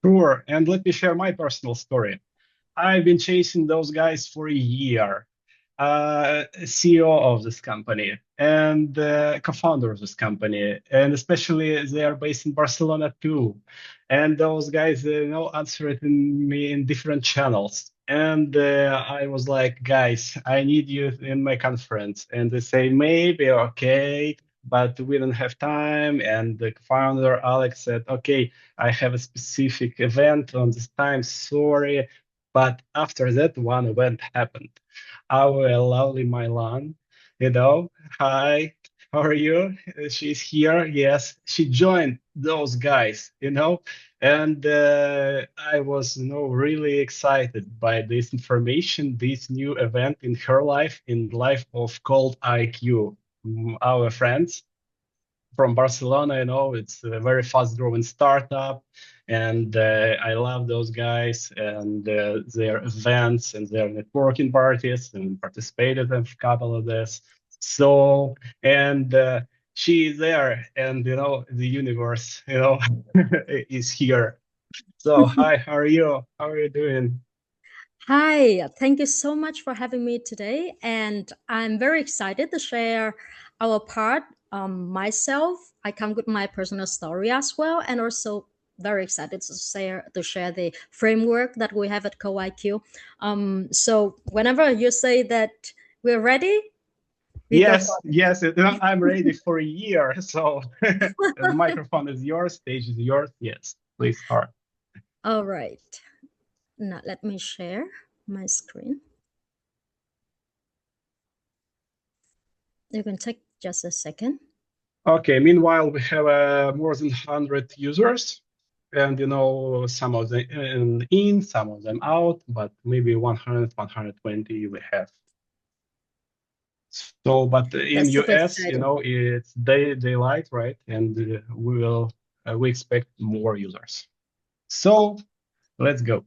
Sure. And let me share my personal story. I've been chasing those guys for a year. CEO of this company and co-founder of this company, and especially they are based in Barcelona too. And those guys, answered me in different channels. And I was like, guys, I need you in my conference. And they say, maybe, okay, but we don't have time. And the founder, Alex, said, okay, I have a specific event on this time. Sorry. But after that, one event happened. Our lovely Mai-Lan, hi, how are you? She's here. Yes, she joined those guys, and I was, really excited by this information, this new event in her life, in the life of ColdIQ, our friends from Barcelona. It's a very fast-growing startup, and I love those guys and their events and their networking parties, and participated in a couple of this. So, and she is there, and the universe, is here. So, hi, how are you? How are you doing? Hi, thank you so much for having me today. And I'm very excited to share our part. Myself, I come with my personal story as well, and also very excited to share the framework that we have at CoIQ. So whenever you say that we're ready, we go for Yes, yes, I'm ready for a year. So, the microphone is yours, stage is yours. Yes, please start. it. All right. Now let me share my screen. You can take just a second. Okay, meanwhile, we have more than 100 users, and some of them in, some of them out, but maybe 100, 120 we have. So, but in That's super US, exciting. it's daylight, right? And we expect more users. So let's go.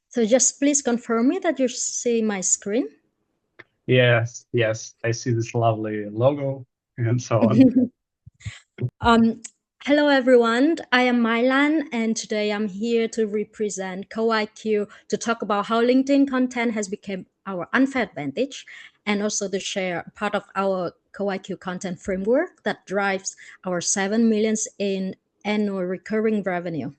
So just please confirm me that you see my screen. Yes, yes, I see this lovely logo and so on. um, Hello everyone. I am Mai-Lan, and today I'm here to represent CoIQ to talk about how LinkedIn content has become our unfair advantage, and also to share part of our CoIQ content framework that drives our 7 millions in annual recurring revenue.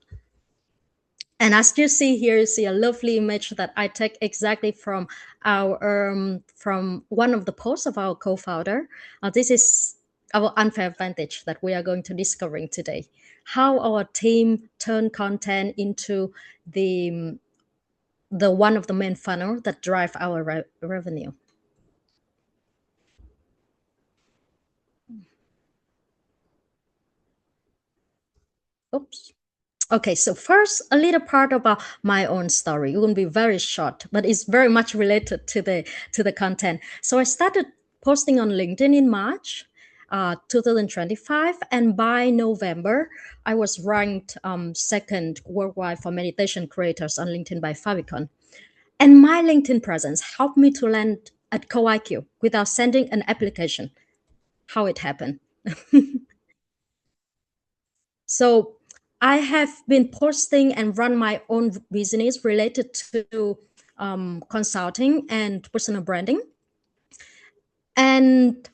And as you see here, you see a lovely image that I take exactly from our from one of the posts of our co-founder. This is our unfair advantage that we are going to discovering today. How our team turn content into the the one of the main funnel that drive our revenue. Oops. Okay, so first, a little part about my own story. It won't be very short, but it's very much related to the content. So I started posting on LinkedIn in March 2025, and by November, I was ranked second worldwide for meditation creators on LinkedIn by Favicon. And my LinkedIn presence helped me to land at CoIQ without sending an application. How it happened. So I have been posting and run my own business related to consulting and personal branding. And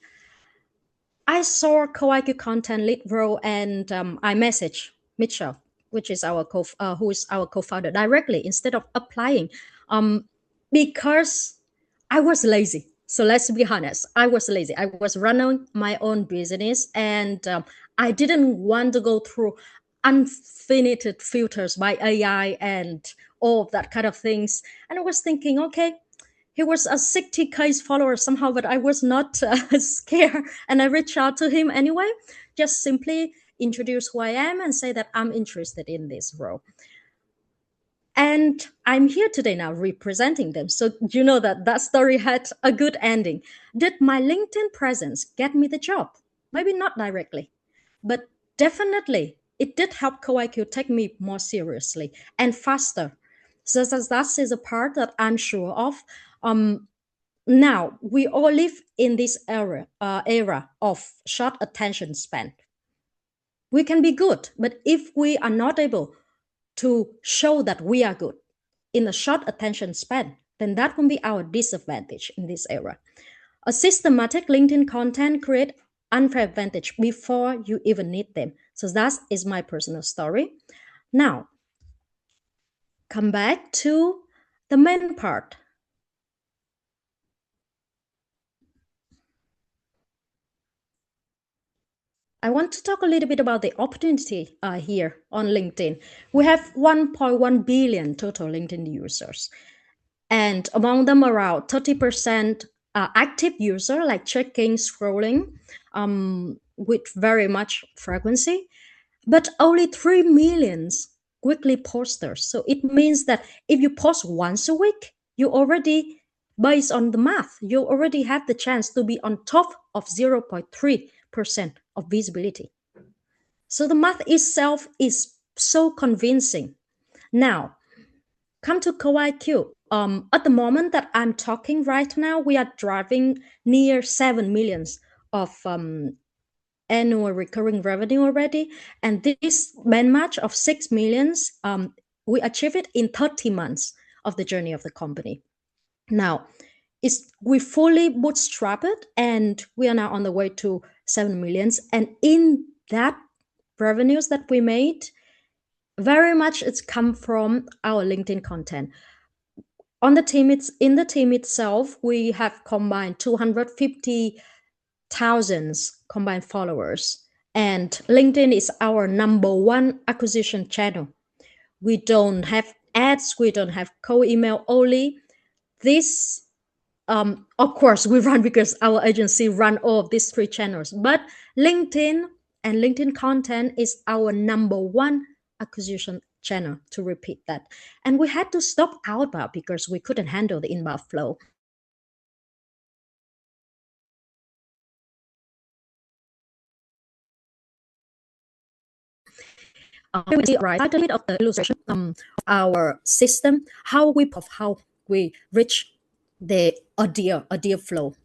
I saw CoIQ content lead role, and I messaged Mitchell, who is our co-founder, directly instead of applying, um, because I was lazy. So let's be honest, I was lazy. I was running my own business, and I didn't want to go through unfinished filters by AI and all of that kind of things. And I was thinking, okay, he was a 60K follower somehow, but I was not scared. And I reached out to him anyway, just simply introduce who I am and say that I'm interested in this role. And I'm here today now representing them. So you know that that story had a good ending. Did my LinkedIn presence get me the job? Maybe not directly, but definitely it did help CoIQ take me more seriously and faster. So that is a part that I'm sure of. Um, Now we all live in this era of short attention span. We can be good, but if we are not able to show that we are good in a short attention span, then that will be our disadvantage in this era. A systematic LinkedIn content create unfair advantage before you even need them. So that is my personal story. Now, come back to the main part. I want to talk a little bit about the opportunity here on LinkedIn. We have 1.1 billion total LinkedIn users. And among them, around 30% are active user, like checking, scrolling with very much frequency, but only 3 millions weekly posters. So it means that if you post once a week, you already, based on the math, you already have the chance to be on top of 0.3% of visibility. So the math itself is so convincing. Now, come to ColdIQ. At the moment that I'm talking right now, we are driving near 7 millions of annual recurring revenue already. And this main match of 6 millions, we achieve it in 30 months of the journey of the company. Now, we fully bootstrap it, and we are now on the way to 7 millions. And in that revenues that we made, very much it's come from our LinkedIn content. In the team itself, we have combined 250,000 combined followers, and LinkedIn is our number one acquisition channel. We don't have ads, we don't have cold email only. This, of course, we run because our agency run all of these three channels, but LinkedIn and LinkedIn content is our number one acquisition channel, to repeat that. And we had to stop outbound because we couldn't handle the inbound flow. We see right a bit of the illustration, our system, how we reach the idea flow.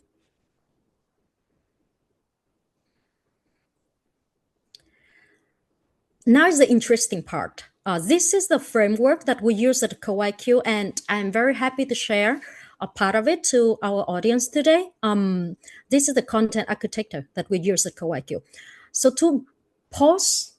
Now is the interesting part. This is the framework that we use at ColdIQ, and I'm very happy to share a part of it to our audience today. This is the content architecture that we use at ColdIQ. So to post,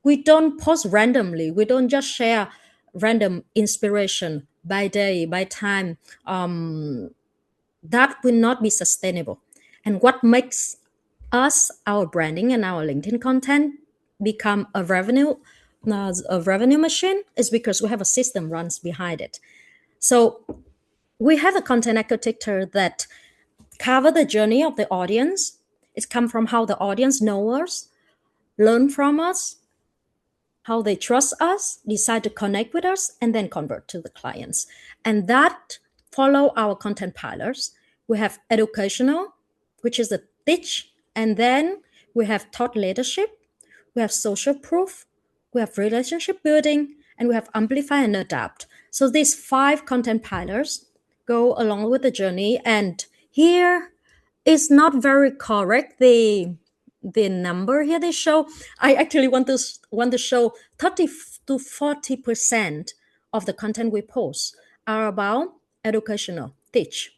we don't post randomly. We don't just share random inspiration by day, by time. That will not be sustainable. And what makes us, our branding and our LinkedIn content become a revenue machine is because we have a system runs behind it. So we have a content architecture that cover the journey of the audience. It's come from how the audience know us, learn from us, how they trust us, decide to connect with us, and then convert to the clients. And that follow our content pillars. We have educational, which is the teach, and then we have thought leadership, we have social proof, we have relationship building, and we have amplify and adapt. So these 5 content pillars go along with the journey. And here is not very correct. The number here they show, I actually want to show 30 to 40% of the content we post are about educational, teach,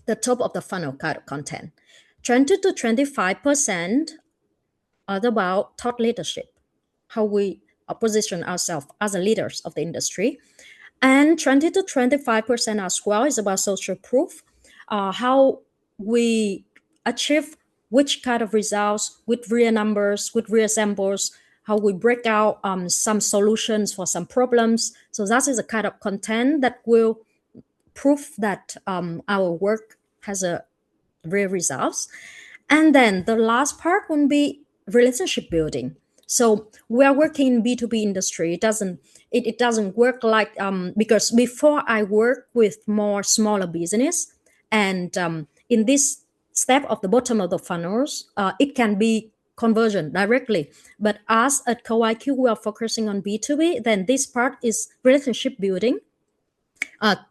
the top of the funnel kind of content. 20 to 25% are about thought leadership, how we position ourselves as the leaders of the industry. And 20 to 25% as well is about social proof, how we achieve which kind of results with real numbers, with real samples, how we break out some solutions for some problems. So that is a kind of content that will prove that our work has a real results. And then the last part would be relationship building. So we are working in B2B industry. It doesn't work like because before I work with more smaller business, and in this step of the bottom of the funnels, it can be conversion directly. But as at ColdIQ, we are focusing on B2B. Then this part is relationship building.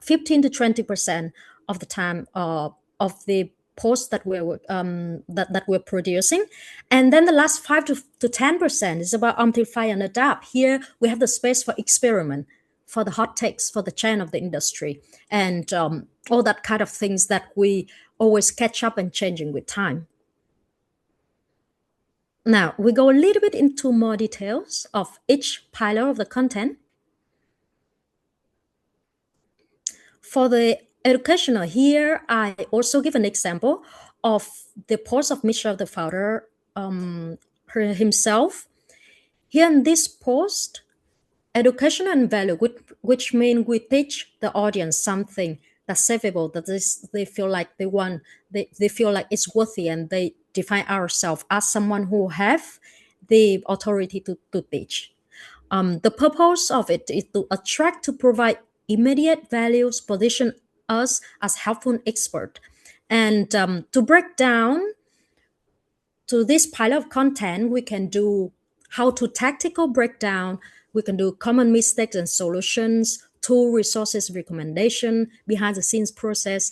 15 to 20% of the time of the posts that we're producing. And then the last 5 to 10% is about amplify and adapt. Here we have the space for experiment, for the hot takes, for the trend of the industry, and all that kind of things that we always catch up and changing with time. Now we go a little bit into more details of each pillar of the content. For the educational, here I also give an example of the post of Michelle, the founder himself. Here in this post, education and value, which mean we teach the audience something that's savable, that they feel like they feel like it's worthy, and they define ourselves as someone who have the authority to teach. The purpose of it is to attract, to provide immediate values, position us as helpful expert, and to break down to this pile of content, we can do how to tactical breakdown. We can do common mistakes and solutions, tool, resources, recommendation, behind the scenes process.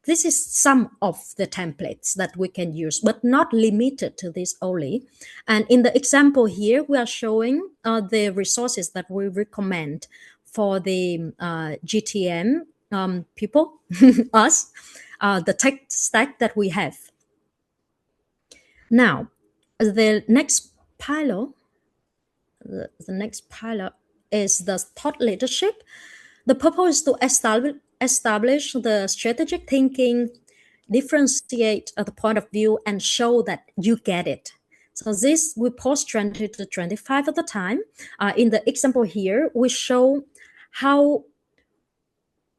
This is some of the templates that we can use, but not limited to this only. And in the example here, we are showing the resources that we recommend for the GTM people, us, the tech stack that we have. Now, the next pillar, is the thought leadership. The purpose is to establish the strategic thinking, differentiate the point of view, and show that you get it. So this we post 20 to 25 at the time. In the example here, we show how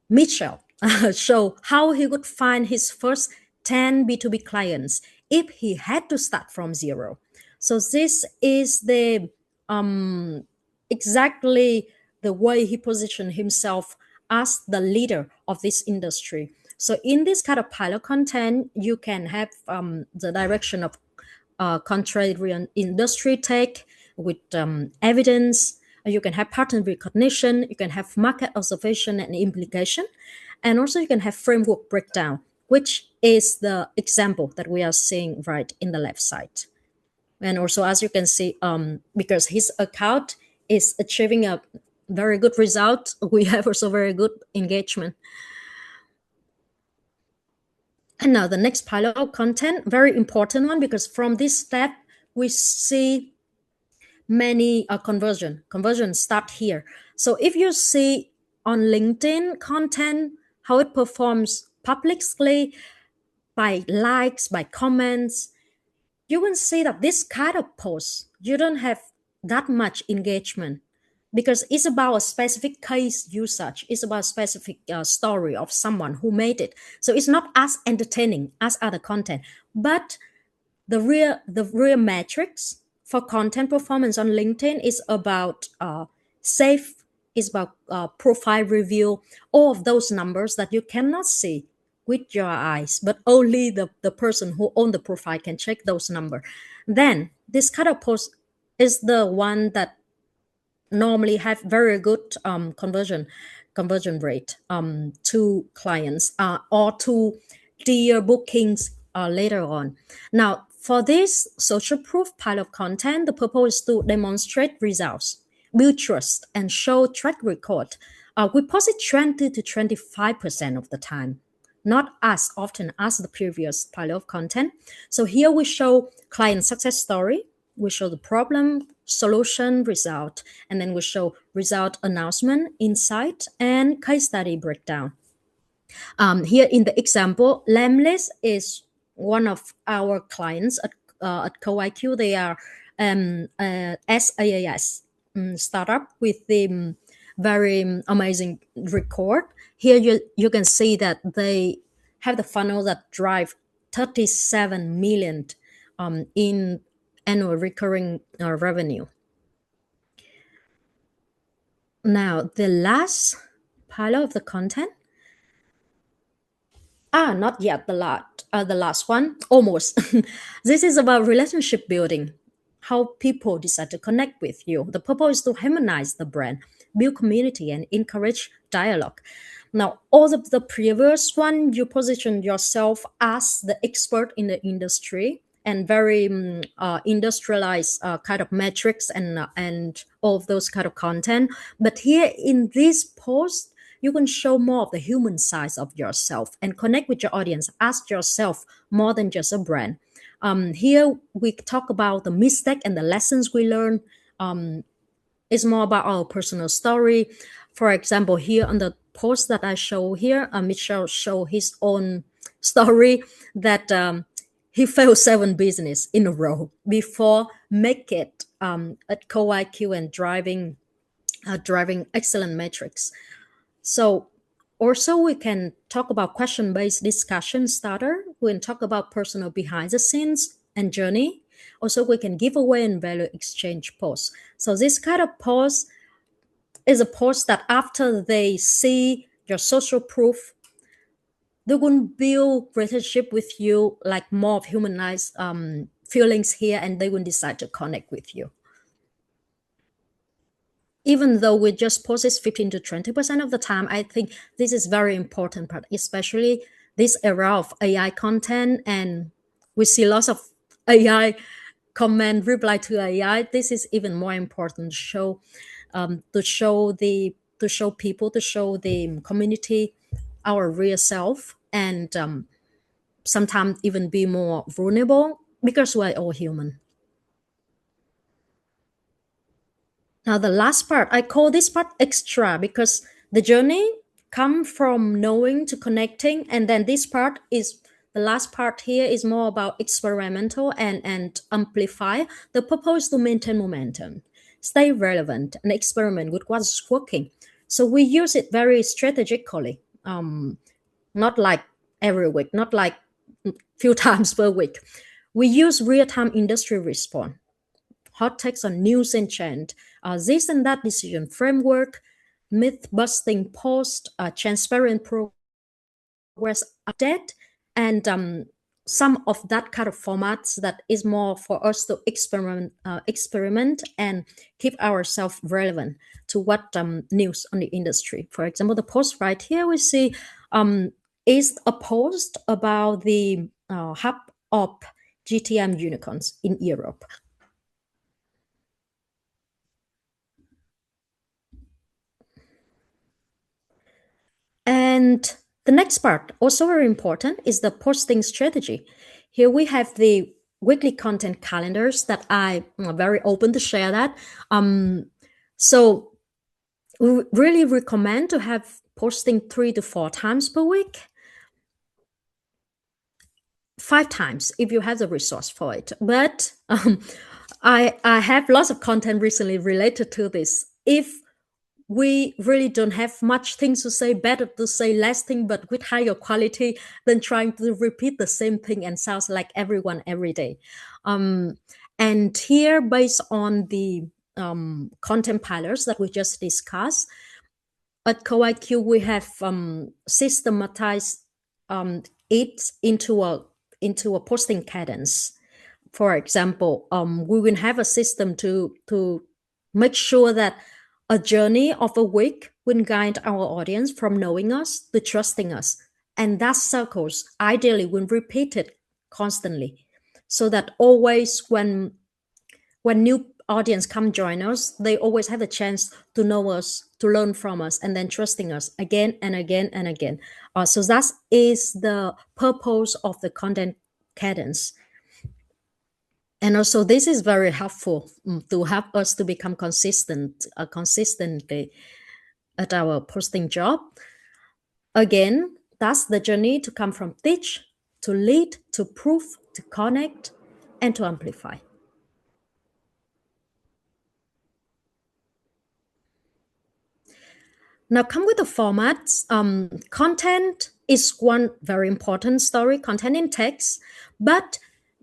Mitchell show how he would find his first 10 B2B clients if he had to start from zero. So this is the exactly the way he positioned himself as the leader of this industry. So in this kind of pilot content, you can have the direction of contrarian industry tech with evidence. You can have pattern recognition. You can have market observation and implication. And also you can have framework breakdown, which is the example that we are seeing right in the left side. And also, as you can see, because his account is achieving a very good result, we have also very good engagement. And now the next pile of content, very important one, because from this step, we see many conversions start here. So if you see on LinkedIn content, how it performs publicly by likes, by comments, you will see that this kind of post, you don't have that much engagement because it's about a specific case usage. It's about a specific story of someone who made it. So it's not as entertaining as other content, but the real metrics for content performance on LinkedIn is about safe, is about profile review, all of those numbers that you cannot see with your eyes, but only the person who owns the profile can check those numbers. Then this kind of post is the one that normally have very good conversion rate to clients or to deal bookings later on. Now, for this social proof pile of content, the purpose is to demonstrate results, build trust, and show track record. We post it 20 to 25% of the time, not as often as the previous pile of content. So here we show client success story, we show the problem, solution, result, and then we show result announcement, insight, and case study breakdown. Here in the example, Lamlist is one of our clients at ColdIQ. They are SaaS startup with the very amazing record. Here you can see that they have the funnel that drive 37 million in annual recurring revenue. Now, the last pile of the content. Not yet the last one, almost. This is about relationship building. how people decide to connect with you. The purpose is to humanize the brand, build community, and encourage dialogue. Now, all of the previous one, you position yourself as the expert in the industry and very industrialized kind of metrics and all of those kind of content. But here in this post, you can show more of the human side of yourself and connect with your audience. Ask yourself more than just a brand. Here we talk about the mistake and the lessons we learn. It's more about our personal story. For example, here on the post that I show here, Michelle show his own story that he failed 7 business in a row before make it at ColdIQ and driving excellent metrics. So also we can talk about question-based discussion starter. We can talk about personal behind the scenes and journey. Also, we can give away and value exchange posts. So this kind of post is a post that after they see your social proof, they will build relationship with you, like more of humanized feelings here, and they will decide to connect with you. Even though we just post this 15 to 20% of the time, I think this is very important part, especially this era of AI content, and we see lots of AI comment reply to AI. This is even more important to show people, to show the community our real self, and sometimes even be more vulnerable because we're all human. Now the last part, I call this part extra because the journey come from knowing to connecting, and then this part is the last part here is more about experimental and amplify. The purpose is to maintain momentum, stay relevant, and experiment with what's working. So we use it very strategically, not like every week, not like few times per week. We use real-time industry response, hot takes on news and trend, this and that decision framework, myth-busting post, transparent progress update, and some of that kind of formats that is more for us to experiment and keep ourselves relevant to what news on the industry. For example, the post right here we see is a post about the hub of GTM unicorns in Europe. And the next part, also very important, is the posting strategy. Here we have the weekly content calendars that I'm very open to share that. So we really recommend to have posting 3 to 4 times per week. 5 times if you have the resource for it. But I have lots of content recently related to this. If we really don't have much things to say, better to say less thing but with higher quality than trying to repeat the same thing and sounds like everyone every day. And here, based on the content pillars that we just discussed, at ColdIQ we have systematized it into a posting cadence. For example, we will have a system to make sure that a journey of a week will guide our audience from knowing us to trusting us. And that circles ideally will repeat it constantly, so that always when new audience come join us, they always have a chance to know us, to learn from us, and then trusting us again and again and again. So that is the purpose of the content cadence. And also this is very helpful to help us to become consistently at our posting job. Again, that's the journey to come from teach, to lead, to prove, to connect, and to amplify. Now come with the formats. Content is one very important story, content in text, but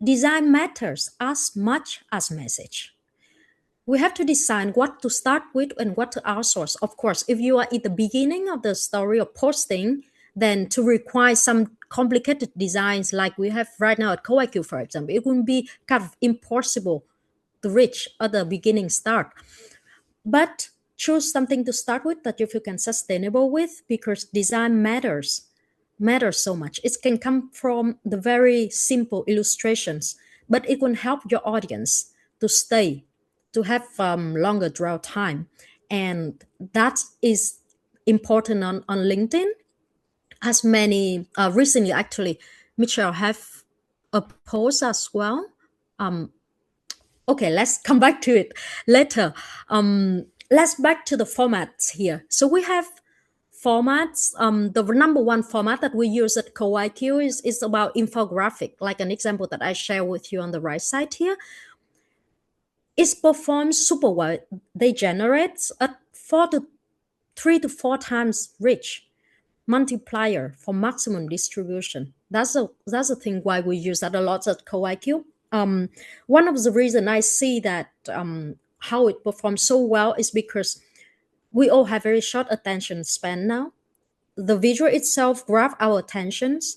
design matters as much as message. We have to decide what to start with and what to outsource. Of course, if you are at the beginning of the story of posting, then to require some complicated designs like we have right now at ColdIQ, for example, it would be kind of impossible to reach at the beginning start. But choose something to start with that you feel can sustainable with, because design matters so much. It can come from the very simple illustrations, but it can help your audience to stay, to have longer dwell time. And that is important on LinkedIn. As many recently, actually, Michelle have a post as well. Okay, let's come back to it later. Let's back to the formats here. So we have formats. The number one format that we use at ColdIQ is about infographic, like an example that I share with you on the right side here. It performs super well. They generate a 3 to 4 times reach multiplier for maximum distribution. That's a thing why we use that a lot at ColdIQ. One of the reasons I see that how it performs so well is because we all have very short attention span now. The visual itself grab our attentions.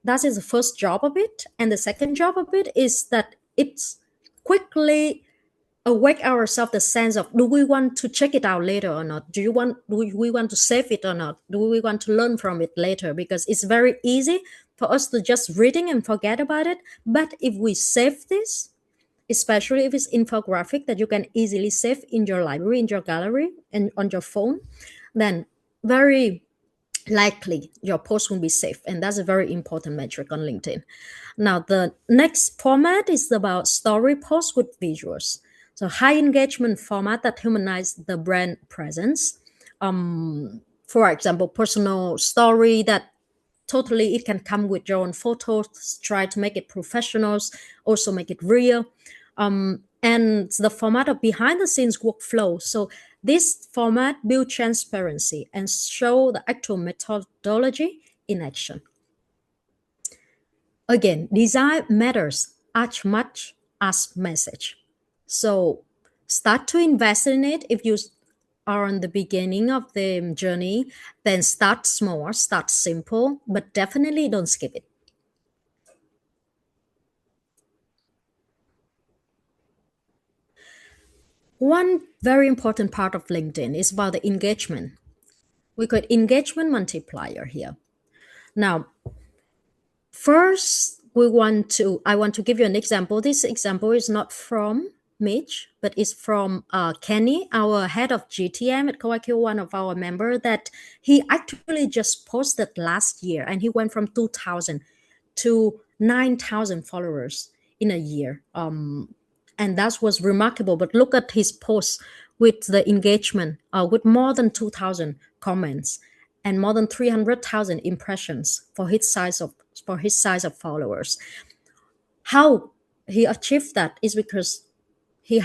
That is the first job of it. And the second job of it is that it's quickly awake ourselves the sense of, do we want to check it out later or not? Do we want to save it or not? Do we want to learn from it later? Because it's very easy for us to just reading and forget about it. But if we save this, especially if it's infographic that you can easily save in your library, in your gallery, and on your phone, then very likely your post will be safe. And that's a very important metric on LinkedIn. Now, the next format is about story posts with visuals. So high engagement format that humanize the brand presence. For example, personal story that totally it can come with your own photos, try to make it professional, also make it real. And the format of behind the scenes workflow. So this format builds transparency and show the actual methodology in action. Again, design matters as much as message. So start to invest in it. If you are on the beginning of the journey, then start small, start simple, but definitely don't skip it. One very important part of LinkedIn is about the engagement. We call it engagement multiplier here. Now, first, I want to give you an example. This example is not from Mitch, but it's from Kenny, our head of GTM at ColdIQ, one of our members, that he actually just posted last year, and he went from 2,000 to 9,000 followers in a year. And that was remarkable. But look at his posts with the engagement, with more than 2,000 comments and more than 300,000 impressions for his size of followers. How he achieved that is because he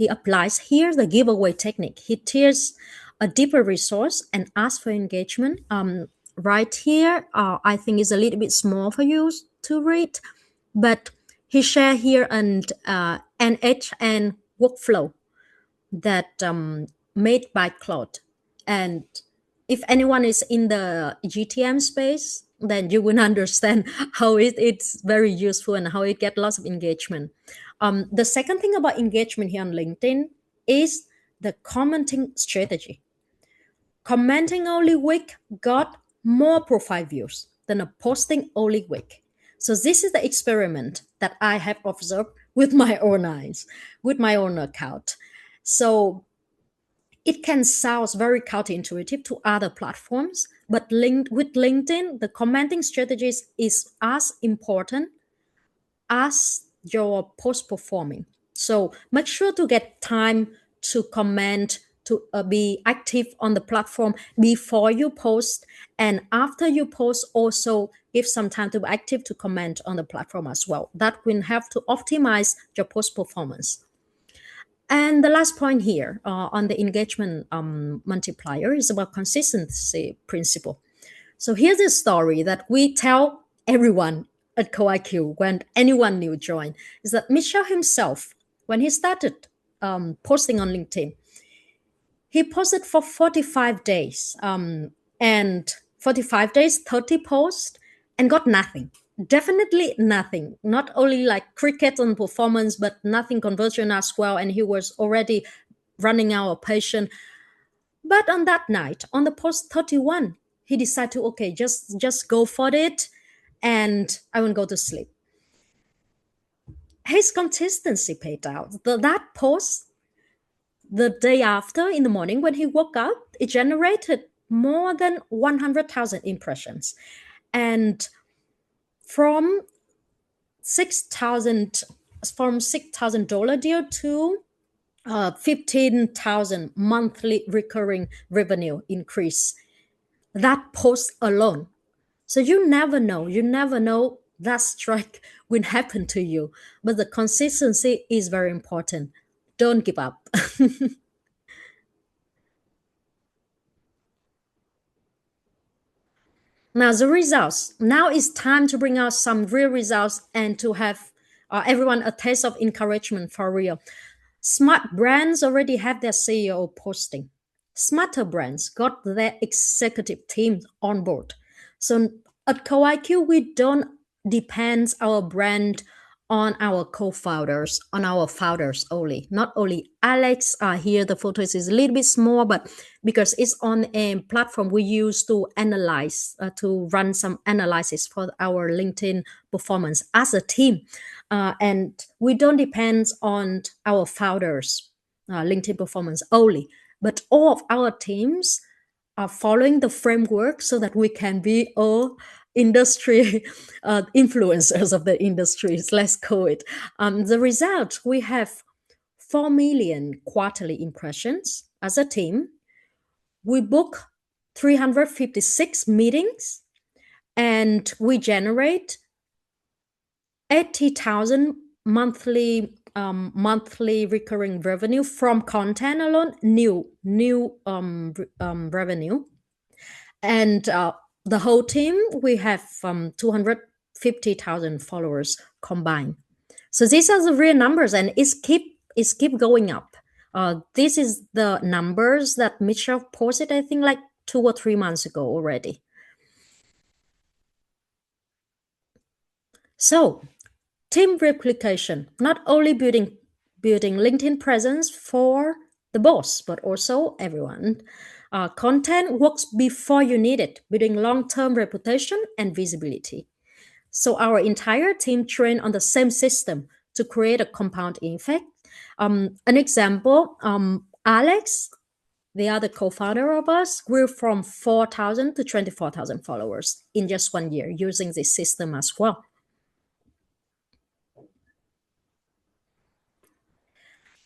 applies here the giveaway technique. He tiers a deeper resource and asks for engagement. Right here, I think is a little bit small for you to read, but he shared here an NHN workflow that made by Claude. And if anyone is in the GTM space, then you will understand how it's very useful and how it gets lots of engagement. The second thing about engagement here on LinkedIn is the commenting strategy. Commenting only week got more profile views than a posting only week. So this is the experiment that I have observed with my own eyes, with my own account. So it can sound very counterintuitive to other platforms, but with LinkedIn, the commenting strategies is as important as your post performing. So make sure to get time to comment, to be active on the platform before you post, and after you post also give some time to be active to comment on the platform as well. That will help to optimize your post performance. And the last point here on the engagement multiplier is about consistency principle. So here's a story that we tell everyone at ColdIQ when anyone new joined, is that Michel himself, when he started posting on LinkedIn, he posted for 45 days and 45 days, 30 posts, and got nothing. definitely nothing, not only like cricket and performance, but nothing conversion as well. And he was already running out of patience. But on that night, on the post 31, he decided to, okay, just go for it, and I will go to sleep. His consistency paid out. That post, the day after in the morning when he woke up, it generated more than 100,000 impressions. And from $6,000 deal to 15,000 monthly recurring revenue increase. That post alone. So you never know that strike will happen to you. But the consistency is very important. Don't give up. Now the results. Now it's time to bring out some real results and to have everyone a taste of encouragement for real. Smart brands already have their CEO posting. Smarter brands got their executive team on board. So at ColdIQ, we don't depend our brand on our co-founders, on our founders only. Not only Alex here, the photos is a little bit small, but because it's on a platform we use to analyze, to run some analysis for our LinkedIn performance as a team. And we don't depend on our founders' LinkedIn performance only, but all of our teams are following the framework so that we can be all industry influencers of the industries, let's call it. The result, we have 4 million quarterly impressions as a team. We book 356 meetings, and we generate 80,000 monthly recurring revenue from content alone, new revenue. And the whole team, we have 250,000 followers combined. So these are the real numbers, and it's keep going up. This is the numbers that Mitchell posted, I think, like 2 or 3 months ago already. So team replication, not only building LinkedIn presence for the boss, but also everyone. Content works before you need it, building long-term reputation and visibility. So our entire team trained on the same system to create a compound effect. An example, Alex, the other co-founder of us, grew from 4,000 to 24,000 followers in just 1 year using this system as well.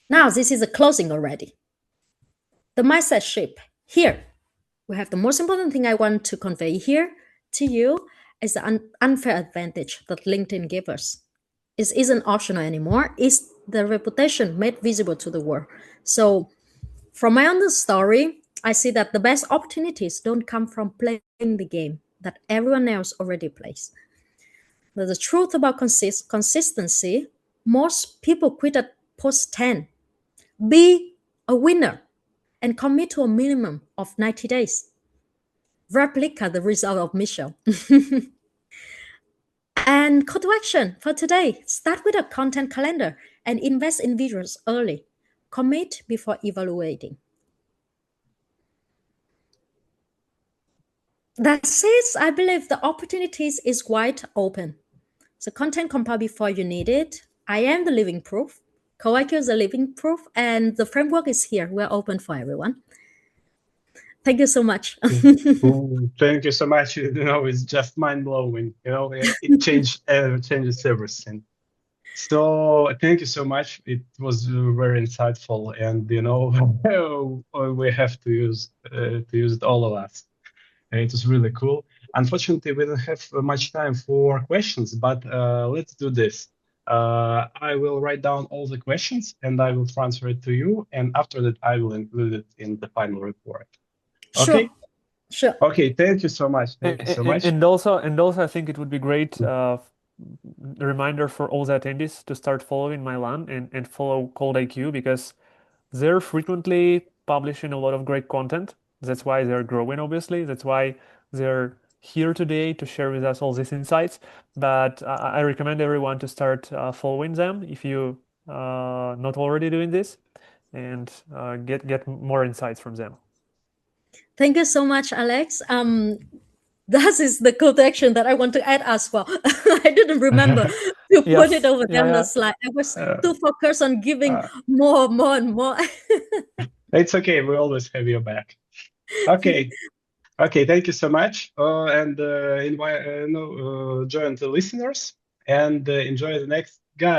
Now, this is a closing already. The mindset shift. Here, we have the most important thing I want to convey here to you is the unfair advantage that LinkedIn gives us. It isn't optional anymore. It's the reputation made visible to the world. So from my own story, I see that the best opportunities don't come from playing the game that everyone else already plays. The truth about consistency, most people quit at post 10. Be a winner and commit to a minimum of 90 days. Replica the result of Michelle. And call to action for today, start with a content calendar and invest in videos early. Commit before evaluating. That's it. I believe the opportunities is wide open. So content compile before you need it. I am the living proof. ColdIQ is the living proof, and the framework is here. We're open for everyone. Thank you so much. Thank you so much. It's just mind blowing. It changes everything. So thank you so much. It was very insightful, and we have to use it, all of us. It was really cool. Unfortunately, we don't have much time for questions, but let's do this. I will write down all the questions and I will transfer it to you. And after that, I will include it in the final report. Okay? Sure. Okay, thank you so much. Thank you so much. And also, I think it would be great reminder for all the attendees to start following Mai-Lan and follow ColdIQ, because they're frequently publishing a lot of great content. That's why they're growing, obviously. That's why they're here today to share with us all these insights. But I recommend everyone to start following them if you not already doing this, and get more insights from them. Thank you so much, Alex. That is the call to action that I want to add as well. I didn't remember to put it over there on the slide. I was too focused on giving more and more. It's okay. We always have your back. Okay. Okay. Thank you so much. And invite join the listeners and enjoy the next